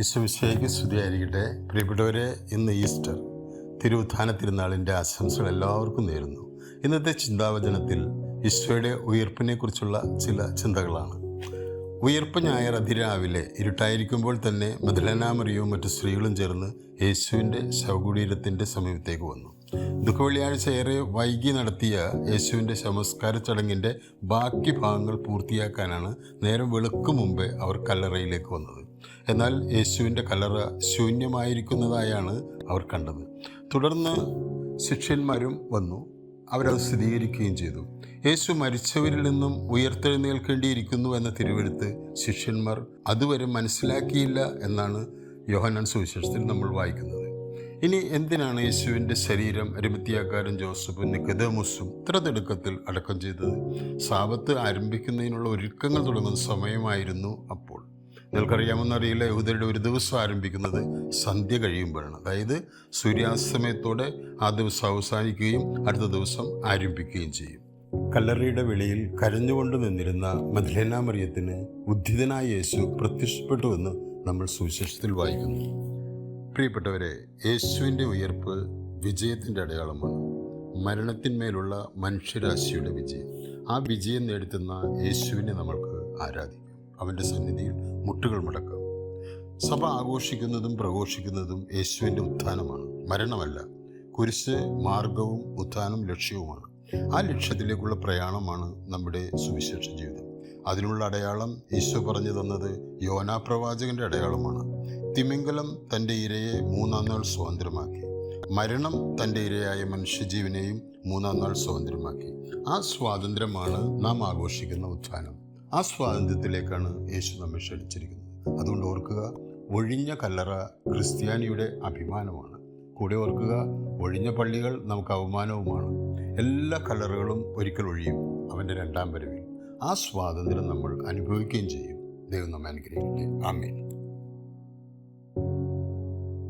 ഈശോമിശിഹായ്ക്ക് സ്തുതിയായിരിക്കട്ടെ. പ്രിയപ്പെട്ടവരെ, ഇന്ന് ഈസ്റ്റർ തിരുവുത്ഥാന തിരുനാളിൻ്റെ ആശംസകൾ എല്ലാവർക്കും നേരുന്നു. ഇന്നത്തെ ചിന്താവചനത്തിൽ ഈശോയുടെ ഉയർപ്പിനെക്കുറിച്ചുള്ള ചില ചിന്തകളാണ്. ഉയർപ്പ് ഞായർ അതിരാവിലെ ഇരുട്ടായിരിക്കുമ്പോൾ തന്നെ മഗ്ദലേന മറിയവും മറ്റു സ്ത്രീകളും ചേർന്ന് യേശുവിൻ്റെ ശവകുടീരത്തിൻ്റെ സമീപത്തേക്ക് വന്നു. ദുഃഖവെള്ളിയാഴ്ച ഏറെ വൈകി നടത്തിയ യേശുവിൻ്റെ ശവസംസ്കാര ചടങ്ങിൻ്റെ ബാക്കി ഭാഗങ്ങൾ പൂർത്തിയാക്കാനാണ് നേരം വെളുക്കും മുമ്പേ അവർ കല്ലറയിലേക്ക് വന്നത്. എന്നാൽ യേശുവിൻ്റെ കല്ലറ ശൂന്യമായിരിക്കുന്നതായാണ് അവർ കണ്ടത്. തുടർന്ന് ശിഷ്യന്മാരും വന്നു. അവരത് സ്ഥിരീകരിക്കുകയും ചെയ്തു. യേശു മരിച്ചവരിൽ നിന്നും ഉയർത്തെഴുന്നേൽക്കേണ്ടിയിരിക്കുന്നു എന്ന തിരുവെഴുത്ത് ശിഷ്യന്മാർ അതുവരെ മനസ്സിലാക്കിയില്ല എന്നാണ് യോഹന്നാൻ സുവിശേഷത്തിൽ നമ്മൾ വായിക്കുന്നത്. ഇനി എന്തിനാണ് യേശുവിൻ്റെ ശരീരം അരിമത്യാക്കാരൻ ജോസഫും നിക്കോദേമോസും ഇത്ര തിടുക്കത്തിൽ അടക്കം ചെയ്തത്? സാബത്ത് ആരംഭിക്കുന്നതിനുള്ള ഒരുക്കങ്ങൾ തുടങ്ങുന്ന സമയമായിരുന്നു അപ്പോൾ. നിങ്ങൾക്കറിയാമെന്നറിയില്ല, യഹൂദരുടെ ഒരു ദിവസം ആരംഭിക്കുന്നത് സന്ധ്യ കഴിയുമ്പോഴാണ്. അതായത് സൂര്യാസ്തമയത്തോടെ ആ ദിവസം അവസാനിക്കുകയും അടുത്ത ദിവസം ആരംഭിക്കുകയും ചെയ്യും. കല്ലറയുടെ വെളിയിൽ കരഞ്ഞുകൊണ്ട് നിന്നിരുന്ന മഗ്ദലേന മറിയത്തിന് ഉദ്ധിതനായ യേശു പ്രത്യക്ഷപ്പെട്ടുവെന്ന് നമ്മൾ സുവിശേഷത്തിൽ വായിക്കുന്നു. പ്രിയപ്പെട്ടവരെ, യേശുവിൻ്റെ ഉയർപ്പ് വിജയത്തിൻ്റെ അടയാളമാണ്. മരണത്തിന്മേലുള്ള മനുഷ്യരാശിയുടെ വിജയം. ആ വിജയം നേടുത്തുന്ന യേശുവിനെ നമ്മൾക്ക് ആരാധിക്കാം. അവൻ്റെ സന്നിധിയിൽ മുട്ടുകൾ മടക്കാം. സഭ ആഘോഷിക്കുന്നതും പ്രഘോഷിക്കുന്നതും യേശുവിൻ്റെ ഉത്ഥാനമാണ്, മരണമല്ല. കുരിശ് മാർഗവും ഉത്ഥാനം ലക്ഷ്യവുമാണ്. ആ ലക്ഷ്യത്തിലേക്കുള്ള പ്രയാണമാണ് നമ്മുടെ സുവിശേഷ ജീവിതം. അതിനുള്ള അടയാളം ഈശോ പറഞ്ഞു തന്നത് യോനാ പ്രവാചകന്റെ അടയാളമാണ്. തിമിംഗലം തൻ്റെ ഇരയെ 3-ാം നാൾ സ്വതന്ത്രമാക്കി. മരണം തൻ്റെ ഇരയായ മനുഷ്യജീവനെയും 3-ാം നാൾ സ്വതന്ത്രമാക്കി. ആ സ്വാതന്ത്ര്യമാണ് നാം ആഘോഷിക്കുന്ന ഉത്ഥാനം. ആ സ്വാതന്ത്ര്യത്തിലേക്കാണ് യേശു നമ്മെ ക്ഷണിച്ചിരിക്കുന്നത്. അതുകൊണ്ട് ഓർക്കുക, ഒഴിഞ്ഞ കല്ലറ ക്രിസ്ത്യാനിയുടെ അഭിമാനമാണ്. കൂടെ ഓർക്കുക, ഒഴിഞ്ഞ പള്ളികൾ നമുക്ക് അവമാനവുമാണ്. എല്ലാ കല്ലറകളും ഒരിക്കൽ ഒഴിയും അവൻ്റെ 2-ാം വരവിൽ. ആ സ്വാതന്ത്ര്യം നമ്മൾ അനുഭവിക്കുകയും ചെയ്യും. ദൈവം നമ്മെ അനുഗ്രഹിക്കട്ടെ. ആമേൻ.